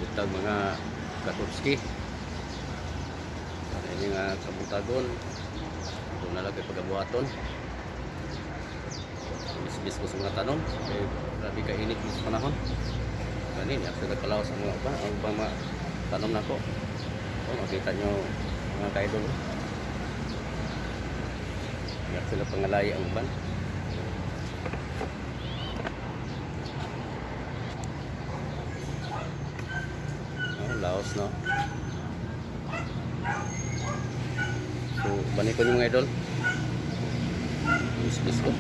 Butag mga Katutski. Ini nga kabutagon. Doon na lang kay pagabuhaton. Bis ko sa mga tanong. Kaya grabe ka init sa panahon. Ganin, ako sa kalawas ang mga ba? Ang mga tanong na ko. O, makita nyo mga kaidol. Iyak sila pangalaya ang ban. Oh, laos no. So, balik ko yung mga idol. Bis ko.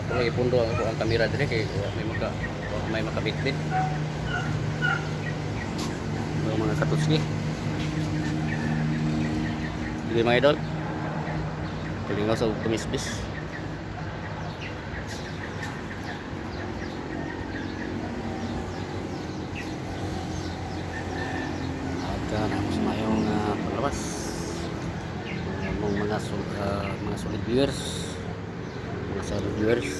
Ako lagi pundo ako ang kamera dire kay may makabitbit. Yung mga Katutski. Sige mga idol. Kalingaw sa kumisbis. At tapos na yung paglabas. Yung mga solid viewers. Mga solid viewers.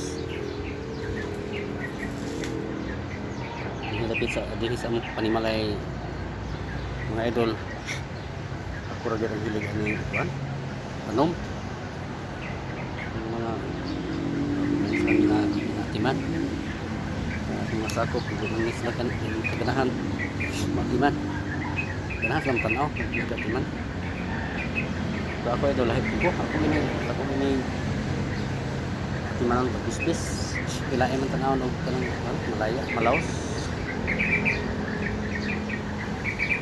Lapit sa dihis ang panimalay mga idol. Ako ra gyud ang hilig ani kuan anom ang mga timan mga sakop ng isla kan kaganahan matiman ganahan lang tanaw ng timan. So ako idol lahi ko ako ini timanon pagbisbis ilaay man tanaw og kanang malaya malaos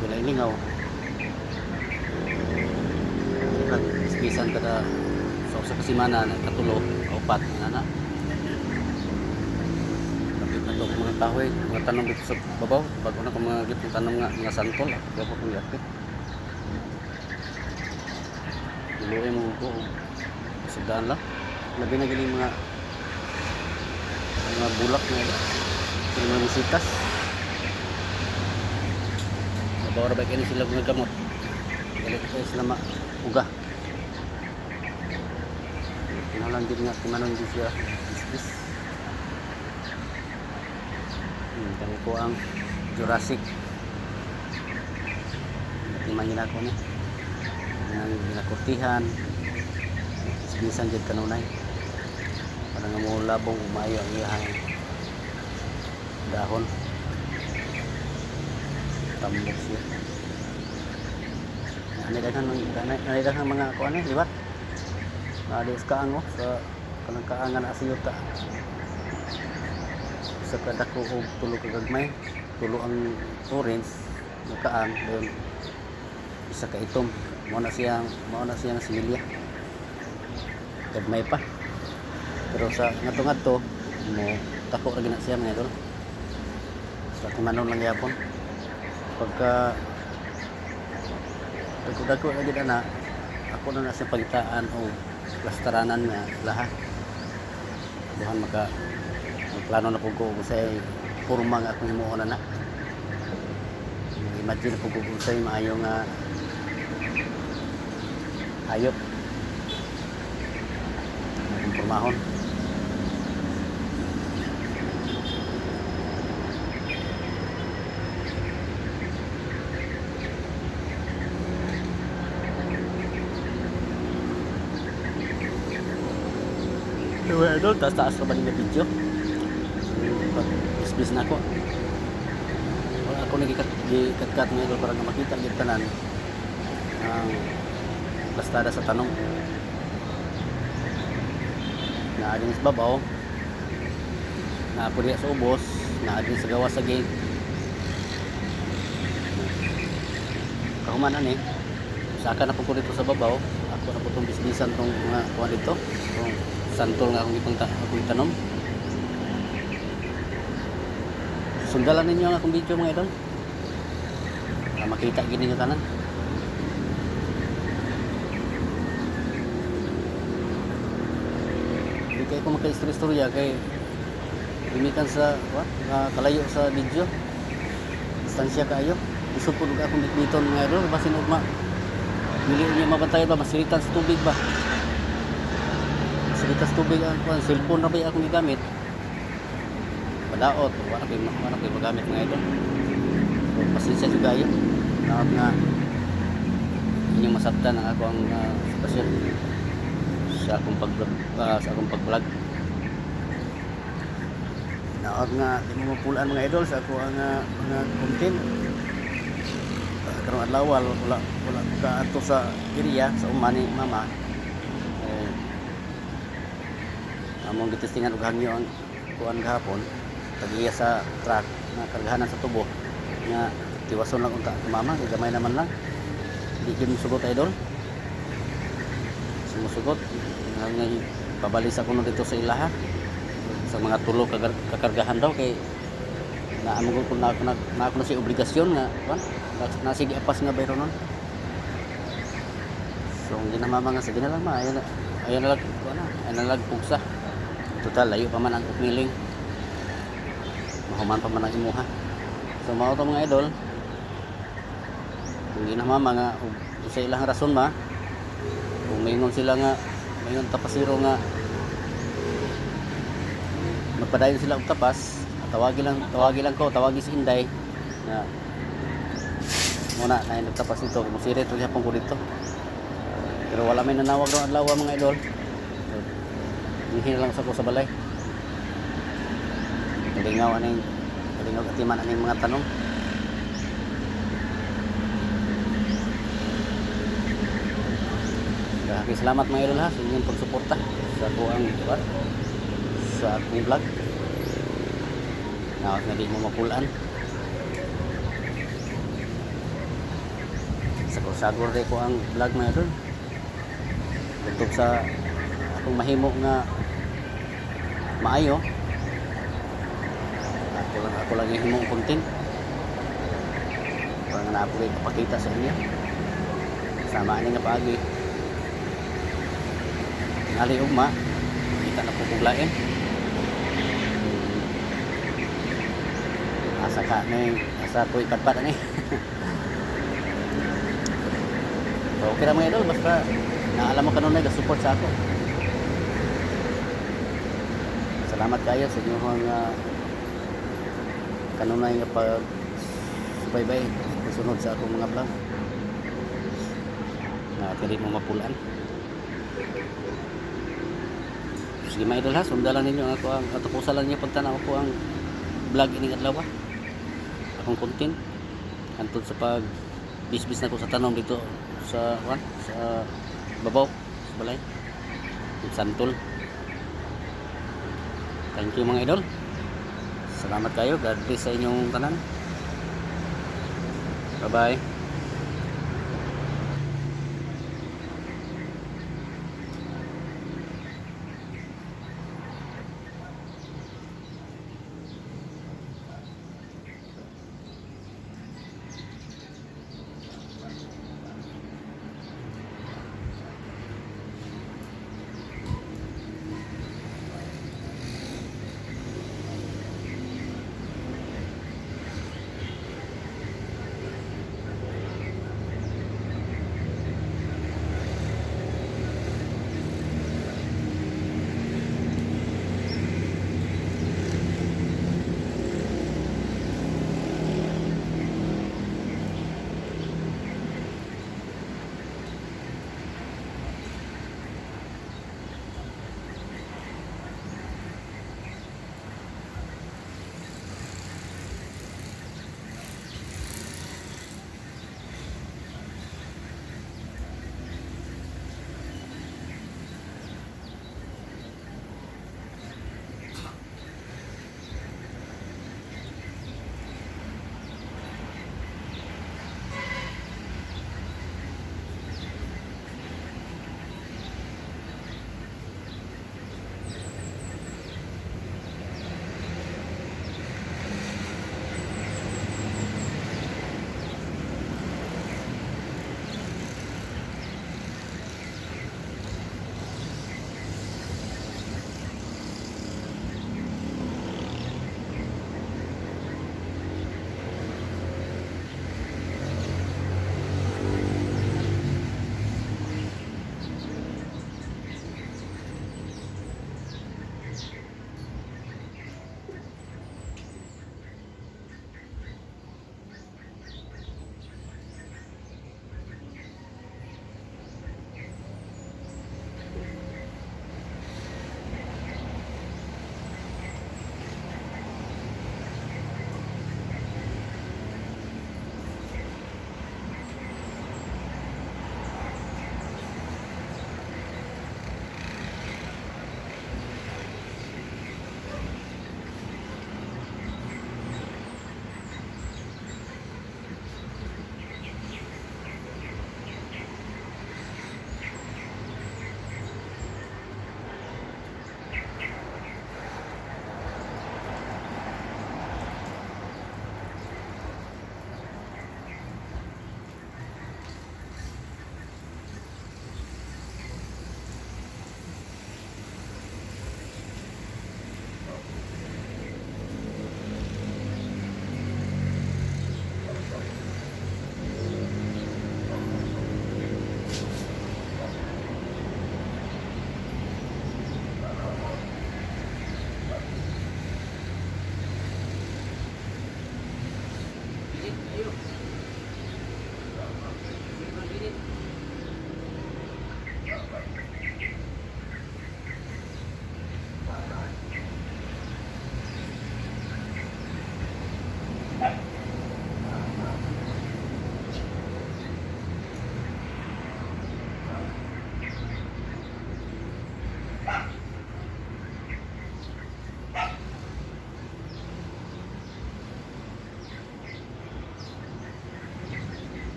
wala ilingaw bisan kada sa kasimana na katulo upat na kapit na to mga kahoy mga tanong dito sa babaw bago na ko mga gitong tanong nga mga santol ako po kung yapit luloy mo ko sudan lang labi na galing mga bulak na mga musitas babaw ra ba kini sila mga gamot galing ko sila mauga lang din nga timanon din siya bis kami po ang Jurassic timanin ako ni ang ginakurtihan bisan dyan kanunay parang nga mo labong umayo ang iyahang dahon tambok siya nanidaghang mga ako ano liwat alis kaang sa kanang kaangan asiyota sa kada ko og tulo ka gagmay tulo ang orange na kaang doon isa ka itom mao na siyang similya gagmay pa pero sa ngadto mo tako ra gina siya mga idol sa timanon lang yapon pagka dagko ra gid ana ako na sa pagitaan o plastaranan nga lahat buhan magplano na po ko say purma nga akong himuon na imagine po ko say maayo nga hayop ang purmahon idol, taas ka ba nila video? Pag-isbis na ako. Wala ako nag-cut na idol para makita yung tanan ang plastada sa tanong. Naadin sa babaw, naapod sa ubos, naadin sa gawa sa gate. Kahumanan saka na po ko dito sa babaw. Ako na po itong bisbisan itong mga kuha dito. Itong santol nga akong tanom. Sundalan ninyo ang akong video mga idol. Makita gini nyo tanan. Hindi kayo kung maka-istorya kay limitan sa kalayo sa video. Distansya kayo. Isod po akong bitbiton mga idol. Basin ugma Dili niya mabantayan ba, masilitan sa tubig ba? Masilitan sa tubig ang kuan, cellphone ra ba akong gigamit? Padaot, wala kay magamit mga idol. So, pasensya juga yun. Nakap nga inyong masabtan ang ako ang sitwasyon sa akong pag-vlog. Nakap nga di mo mapulaan mga idol sa ako ang mga content. Karong adlaw wala ka ato sa area sa umani mama. Among gitestingan og hangyo ang kuan gahapon. Tagiya sa truck na kargahanan sa tubo nga tiwason lang unta mama, gamay naman lang. Di gyud sugot idol. Sumusugot nga pabalis ako no dito sa ilaha sa mga tulo kakargahan daw kay naamong ko na ako na si obligasyon nga kuan nasige apas nga bayro nun. So hindi na mama nga sige na lang ma ayan na lang kuan na lang pugsa. Total layo pa man ang ukmiling. Mahuman pa man ang imuha. So mao to mga idol. Kung ginamama nga sa ilang rason ba kung mayingon sila nga mayingon tapasiro nga magpadayon sila og tapas tawagi lang ko si Inday nga muna na nagtapas nito musirit rin hapon ko dito pero wala may nanawag daw adlaw mga idol hihingi lang sa ko sa balay kalingaw atiman aning mga tanong. Okay, salamat mga idol ha sa inyong pagsuporta sa akong vlog. Nawas na di mo mapulaan. Sagor ko ang vlog mga idol. Tungkol sa akong mahimo nga maayo. Ako lang yung himong content. Para na ako ipakita sa inyo. Sama ani nga paagi. Ngali ugma, kita na pupuglain. Asa ka ni, asa ko ipadpad ani. So okay ra mga idol, basta naalam mo kanunay ga support sa ako. Salamat kayo sa inyong kanunay nga pag subaybay sunod sa akong mga vlog. Na dili mo mapulaan. Sige mga idol ha, sundan lang ninyo ako ang katapusan lang niyo pagtanaw ko ang vlog ining adlaw. Akong content antod sa pag bisbis na ko sa tanong dito sa babaw sa balay Santol. Thank you mga idol. Salamat kayo. God bless sa inyong tanan. Bye bye.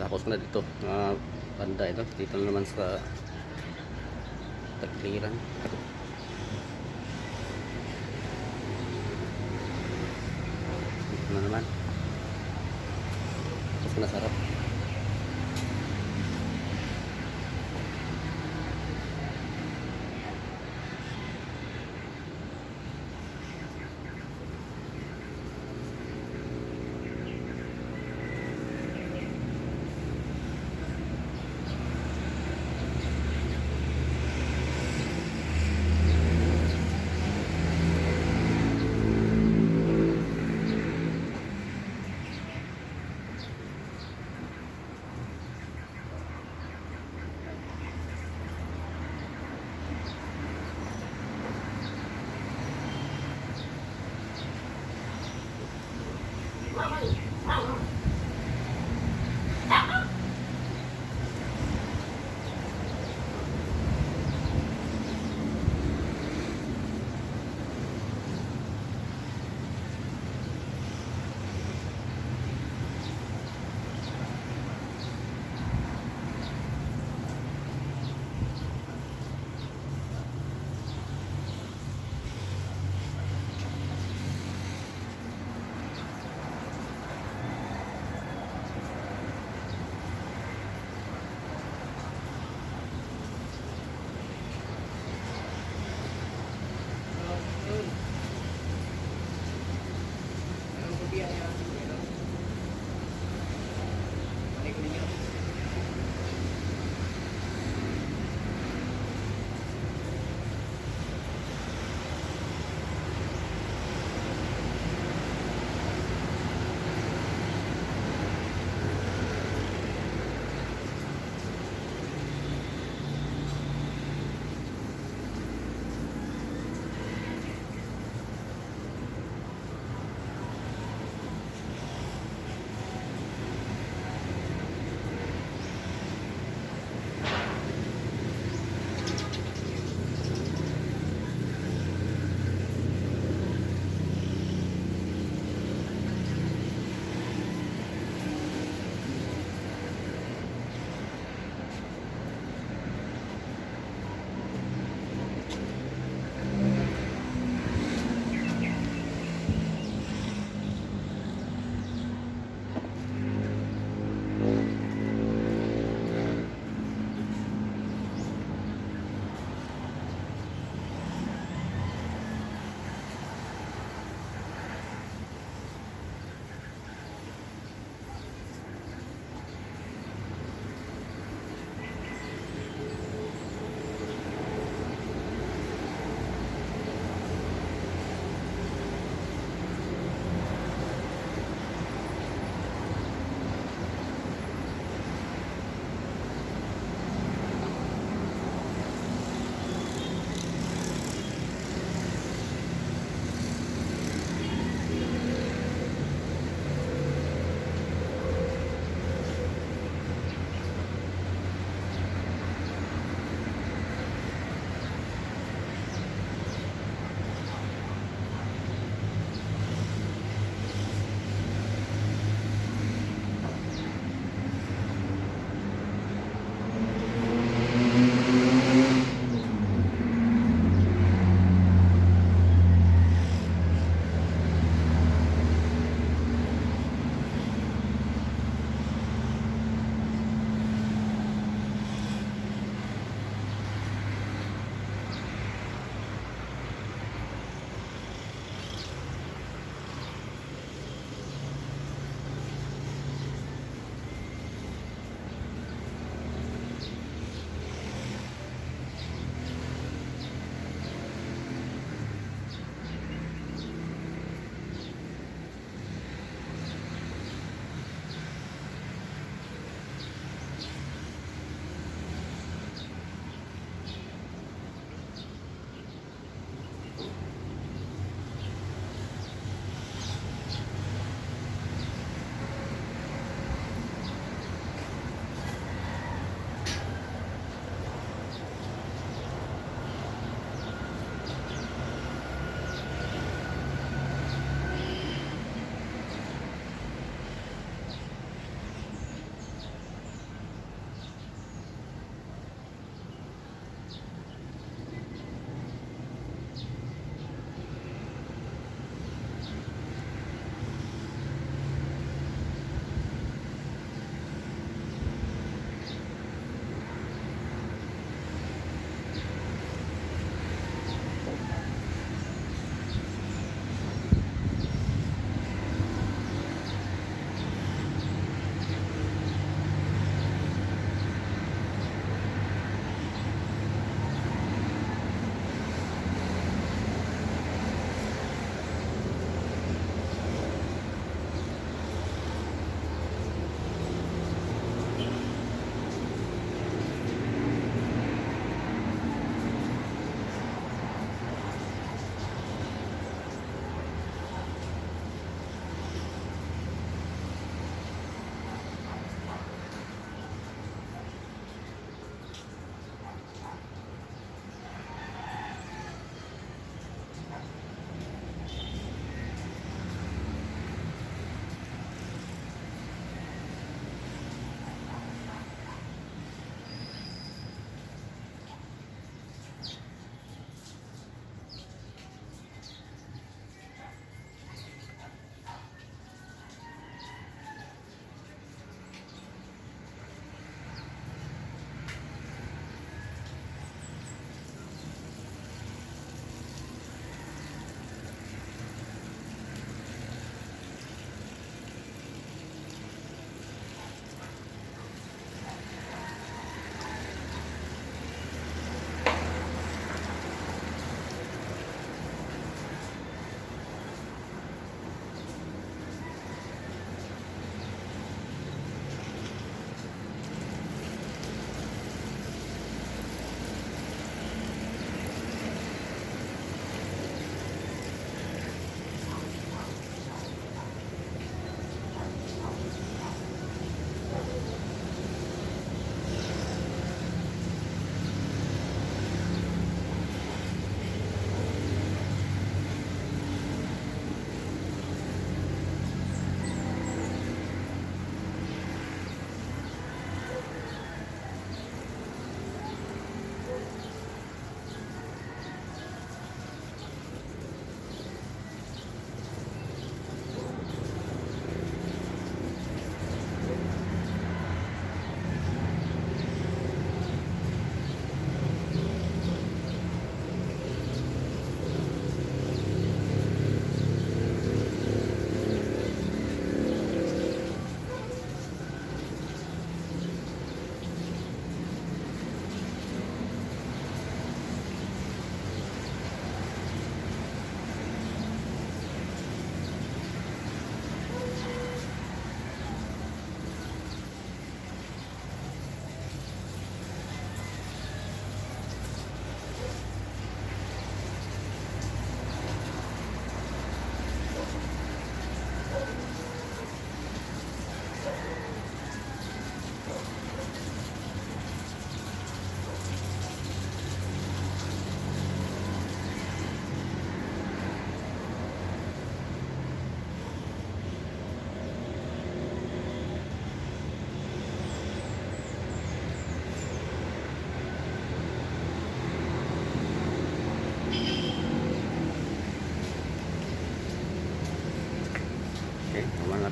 Tapos na dito. Banda ito. Dito na naman sa Tagbiran. Dito na naman. Mas masarap.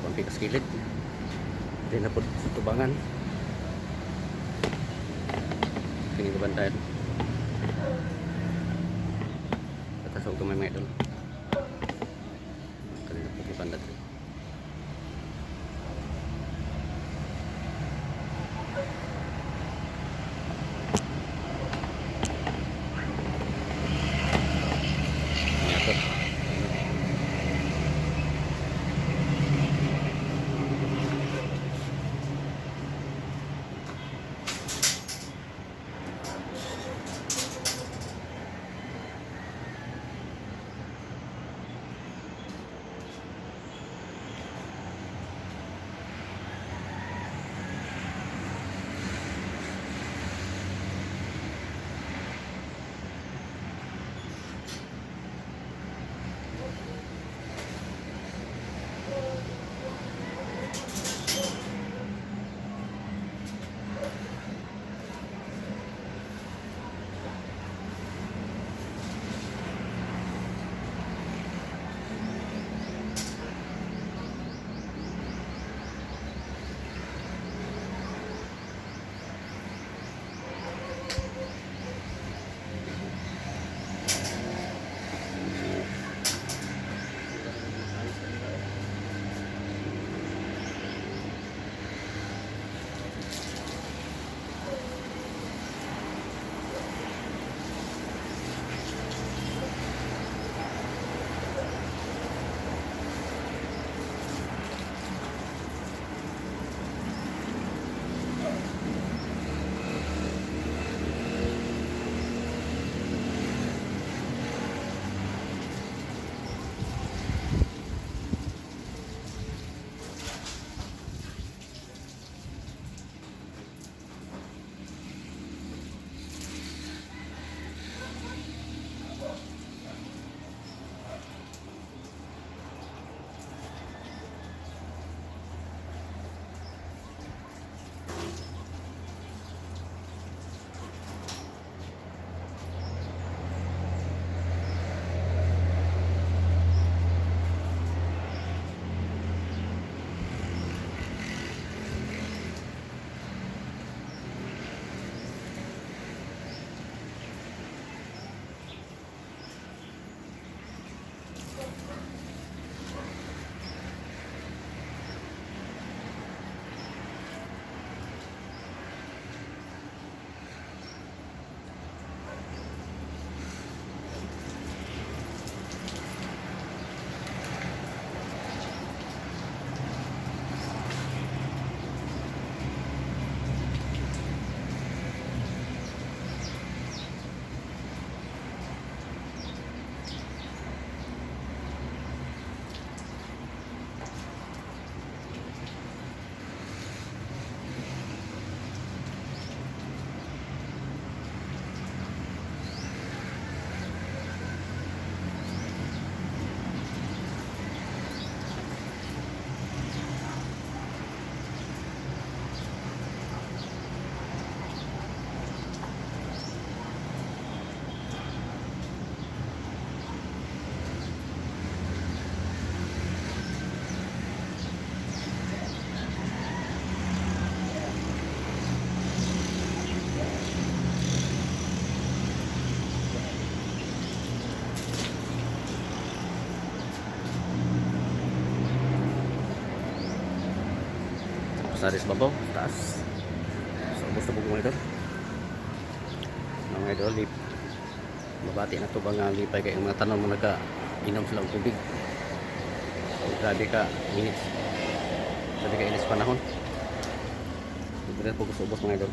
konti ka skillet. Hindi na po sa tubangan. Kini ko bantayan. Patasok ko may mga idol. Kanina po kipandat. Saris babaw, taas. So, gusto po mga idol. Mga idol, mabati na ito ba nga lipay kaya mga tanong mo nagka-inom sila ng tubig. Grabe ka, init. Grabe ka inis panahon. Grabe po gusto ubos mga idol.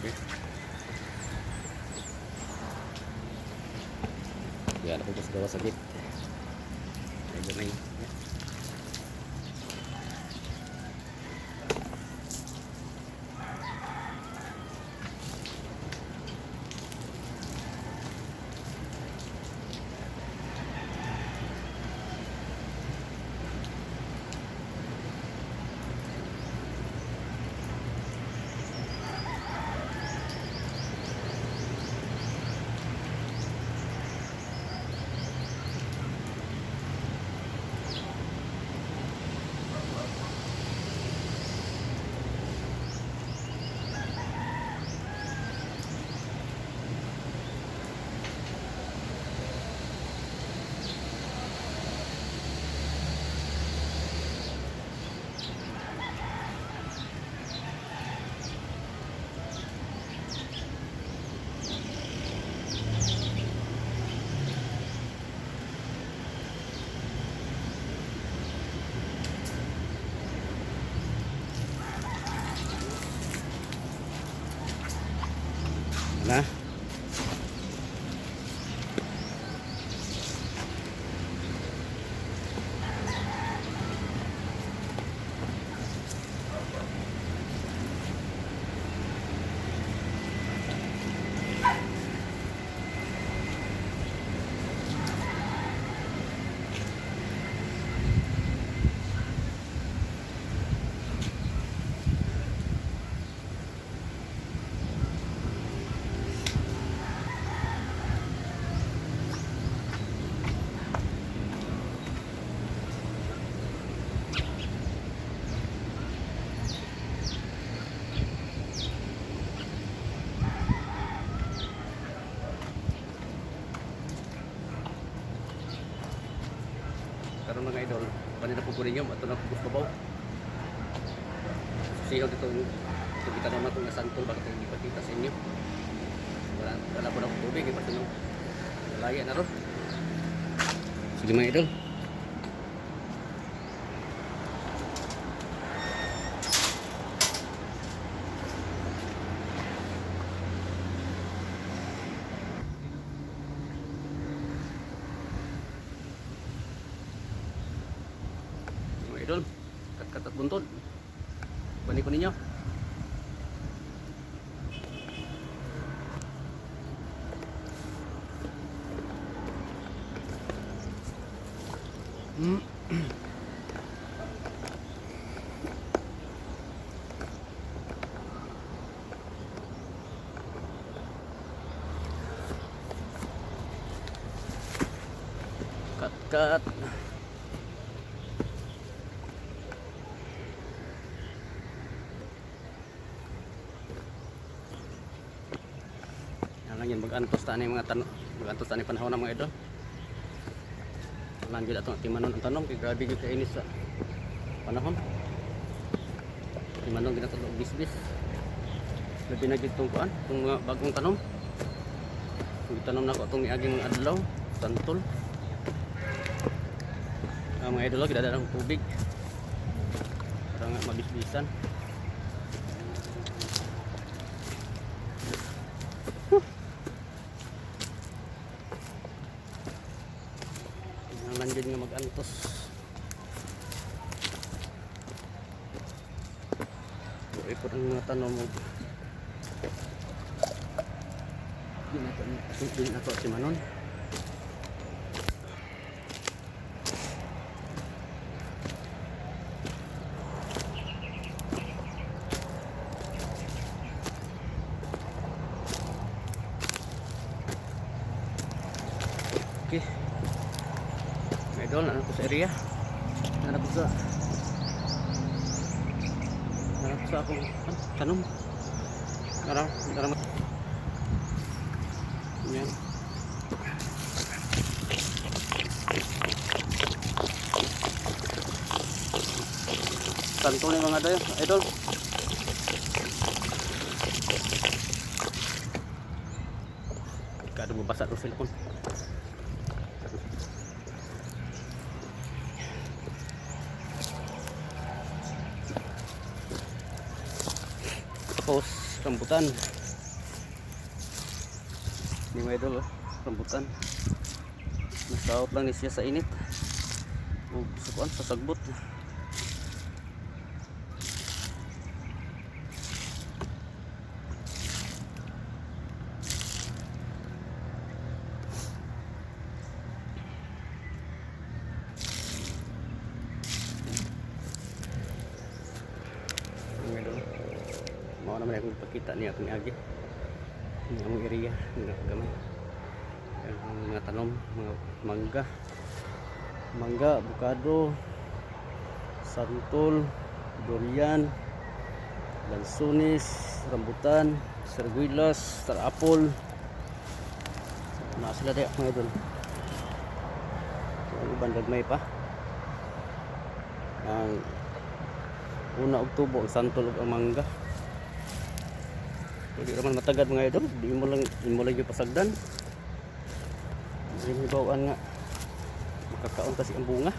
Okay. Yan ako sa gawa sa gate. Medyo na yun. Na. Karon mga idol, kanina po kunin yung ato na pupus babaw. Siyaw dito kita naman itong nasantol baka itong ipakita sa inyo. Wala po na akong tubig, ipasa nyo. Laya na ron. Sige mga idol. Idol, kat-kat at buntod. Balik ko ninyo. Kat-kat. Lang yan mag-antos tani mga tanong, mag-antos tani panahon ng mga idol. Lang gid atong timanon ang tanong kay grabe gyud kay inis sa panahon. Timanon gid atong bisbis. Labi na gid tong kuan, tong mga bagong tanom. Kung tanom na ko atong miaging mga adlaw, santol. Mga idol gid ada tubig. Para nga mabisbisan. Nandiyan nga mag-antos. Buhay po ng mga tanong mo. Hindi na ito si Manon. Okay. Idol, anak ko sa area. Anak ko sa akong tanong. Tara. Yan. Tanto ni mga idol. Kada mabasa ang cellphone. Tapos rambutan. Ni mga idol, oh, rambutan. Nasaot lang ni siya sa init. O sukuan sa sagbot. Mga idol, mau naman akong ipakita niya akong agi. Ini ang area ng gamay. Ang mga tanom, mga mangga, avocado, santol, durian, lansones, rambutan, sarguilas, star apple. Naa sila daya mga idol. Ang ibang dagmay pa. Ang una og tubo ang santol ug ang mangga. Hindi naman matagad mga idol, di mo lang yung pasagdan. Hindi bawaan nga makakaon kasi ang bunga.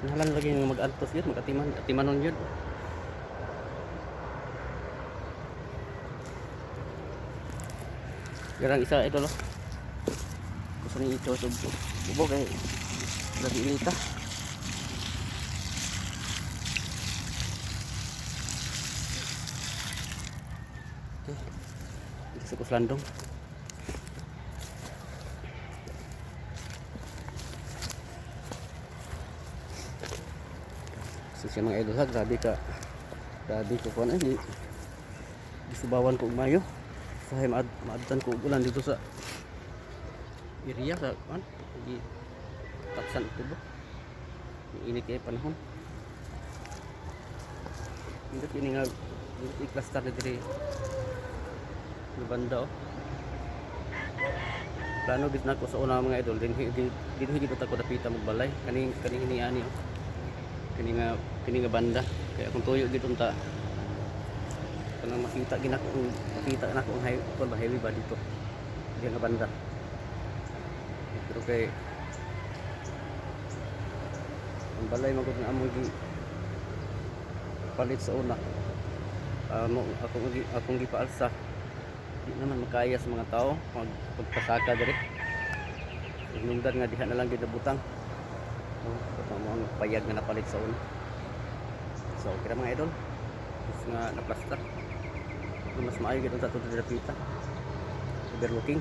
Nahalan lagi yung mag-antos yun, mag-atimanon yun. Garang isa idol, oh. Gusto niyo ito bubog eh. Lagi inita. Okay. Dito sa kuslandong. So siya mga idol ha, grabe ko kuan ay gisubawan ko umayo. Sahay maadtan ko ulan dito sa area sa kuan. Di taksan tubo. Init kay panahon. Ini nga i-cluster na diri sa banda, oh. Plano gid nako sa una mga idol din dito higit ako dapita magbalay kaning iniani, oh. Kini nga banda kaya kung tuyo gid unta kanang makita nako ang highway ba dito diya nga banda. Pero kay ang balay magud nga among gi palit sa una. Akong gipaalsa di naman makaya sa mga tao pagpasaka diri. Inungdan nga diha na lang gid butang. Ang payag nga napalit sa una. So kira mga idol, is nga na-plaster. Mas maayo gid unta tudto dapita. Overlooking.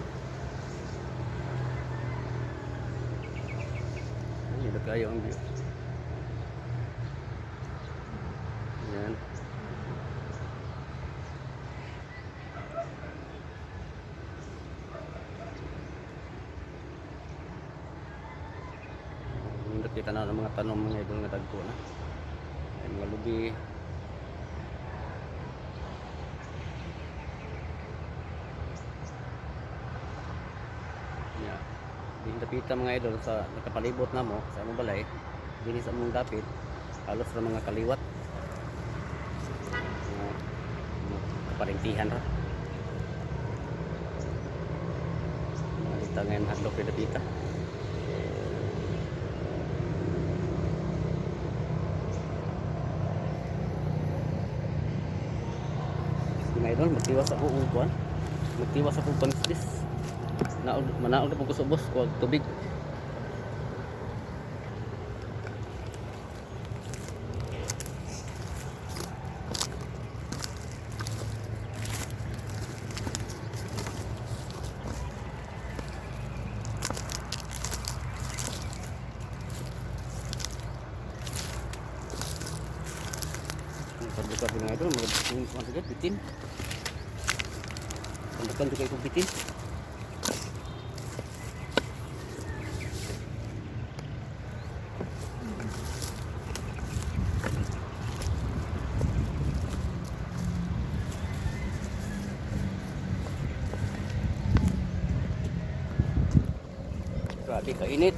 Ano kayo ang view. Yan. Kita na ng mga tanom mga idol nga dagko na. Ay mga lubi. Yeah. Din dapita mga idol sa nakapalibot namo sa among balay. Dinhi sa among dapit halos ra mga kaliwat. Kaparintihan ra. Mga tangan hadlok di dapita. Mga idol, magtiwas ako upuan. Magtiwas ako panistis. Manaog na po ko sa ubos. Huwag tubig. Pagbuka mga idol, magbuka bitin. Pagbukan juga ikut bitin. Grabe kainit.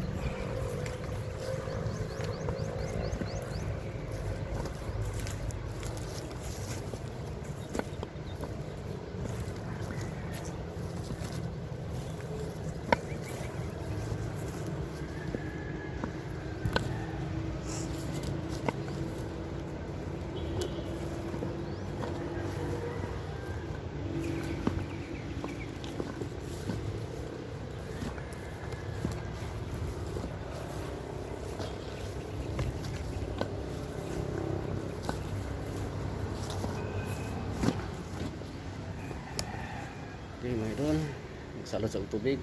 Okay, mga idol. Magsalad sa tubig.